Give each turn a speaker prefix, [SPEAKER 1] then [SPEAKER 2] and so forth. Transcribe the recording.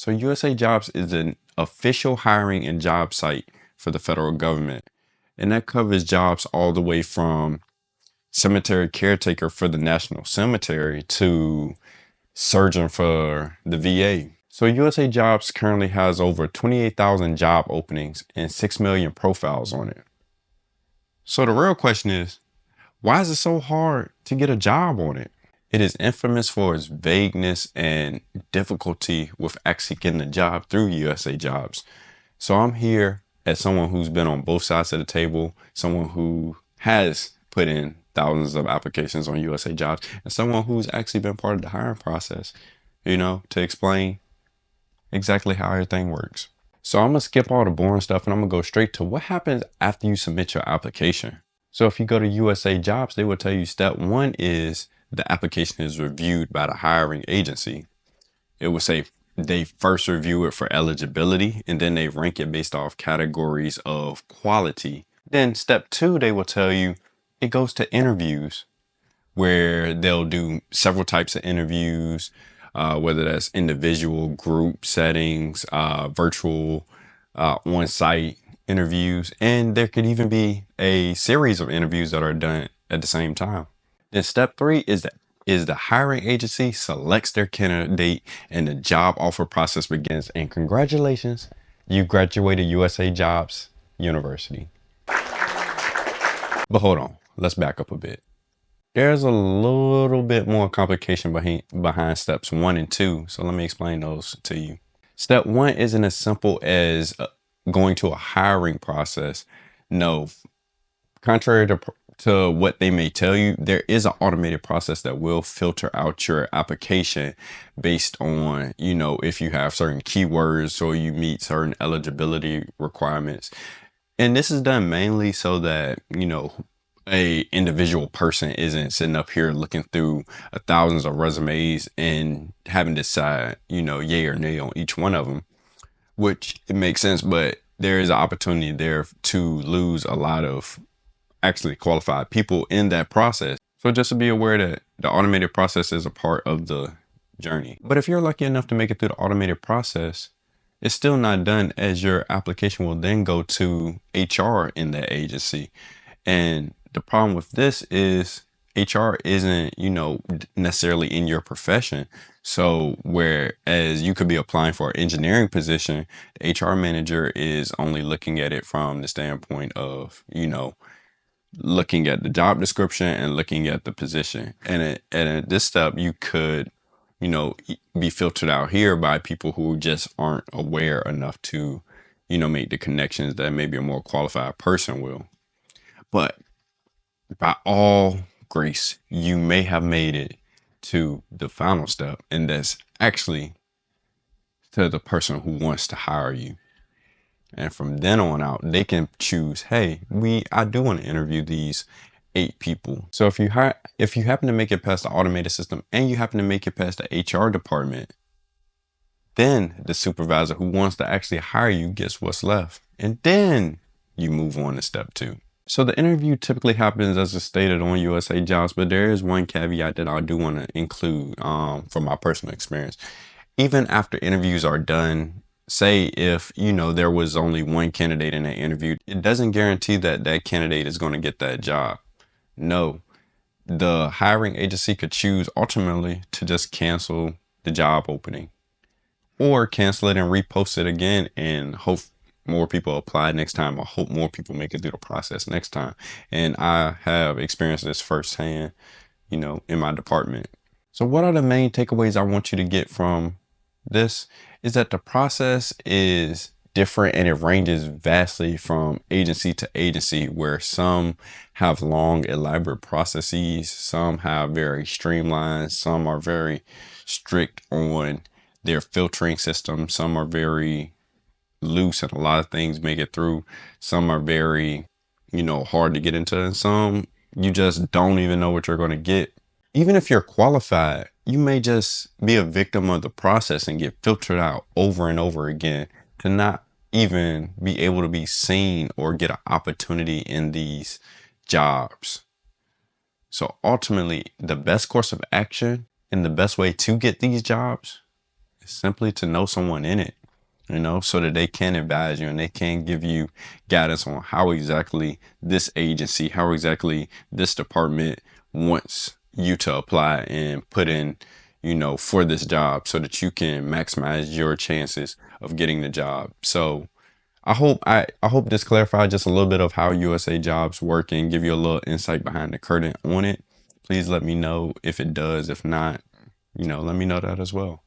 [SPEAKER 1] So USA Jobs is an official hiring and job site for the federal government. And that covers jobs all the way from cemetery caretaker for the National Cemetery to surgeon for the VA. So USA Jobs currently has over 28,000 job openings and 6 million profiles on it. So the real question is, why is it so hard to get a job on it? It is infamous for its vagueness and difficulty with actually getting a job through USA Jobs. So I'm here as someone who's been on both sides of the table, someone who has put in thousands of applications on USA Jobs, and someone who's actually been part of the hiring process, to explain exactly how everything works. So I'm gonna skip all the boring stuff and I'm gonna go straight to what happens after you submit your application. So if you go to USA Jobs, they will tell you step one is the application is reviewed by the hiring agency. It will say they first review it for eligibility and then they rank it based off categories of quality. Then step two, they will tell you it goes to interviews where they'll do several types of interviews, whether that's individual, group settings, virtual, on-site interviews, and there could even be a series of interviews that are done at the same time. Then step three is the hiring agency selects their candidate and the job offer process begins. And congratulations, you graduated USA Jobs University. But hold on, let's back up a bit. There's a little bit more complication behind steps 1 and 2. So let me explain those to you. Step 1 isn't as simple as going to a hiring process. No, contrary to what they may tell you, there is an automated process that will filter out your application based on, if you have certain keywords or you meet certain eligibility requirements. And this is done mainly so that, a individual person isn't sitting up here looking through thousands of resumes and having to decide, yay or nay on each one of them, which it makes sense, but there is an opportunity there to lose a lot of actually qualified people in that process. So just to be aware that the automated process is a part of the journey. But if you're lucky enough to make it through the automated process, it's still not done, as your application will then go to HR in that agency. And the problem with this is HR isn't, necessarily in your profession. So whereas you could be applying for an engineering position, the HR manager is only looking at it from the standpoint of, looking at the job description and looking at the position. And at this step, you could, be filtered out here by people who just aren't aware enough to, make the connections that maybe a more qualified person will. But by all grace, you may have made it to the final step, and that's actually to the person who wants to hire you. And from then on out, they can choose, hey, I do want to interview these 8 people. So if you happen to make it past the automated system and you happen to make it past the HR department, then the supervisor who wants to actually hire you gets what's left. And then you move on to step 2. So the interview typically happens as it's stated on USA Jobs, but there is one caveat that I do want to include from my personal experience. Even after interviews are done, say if, there was only one candidate in that interview, it doesn't guarantee that that candidate is going to get that job. No, the hiring agency could choose ultimately to just cancel the job opening or cancel it and repost it again and hope more people apply next time. I hope more people make it through the process next time. And I have experienced this firsthand, in my department. So what are the main takeaways I want you to get from this is that the process is different and it ranges vastly from agency to agency, where some have long, elaborate processes, some have very streamlined, some are very strict on their filtering system, some are very loose and a lot of things make it through. Some are very, hard to get into, and some you just don't even know what you're going to get. Even if you're qualified, you may just be a victim of the process and get filtered out over and over again to not even be able to be seen or get an opportunity in these jobs. So ultimately, the best course of action and the best way to get these jobs is simply to know someone in it, you know, so that they can advise you and they can give you guidance on how exactly this agency, how exactly this department wants you to apply and put in, you know, for this job so that you can maximize your chances of getting the job. So I hope this clarified just a little bit of how USA jobs work and give you a little insight behind the curtain on it. Please let me know if it does. If not, you know, let me know that as well.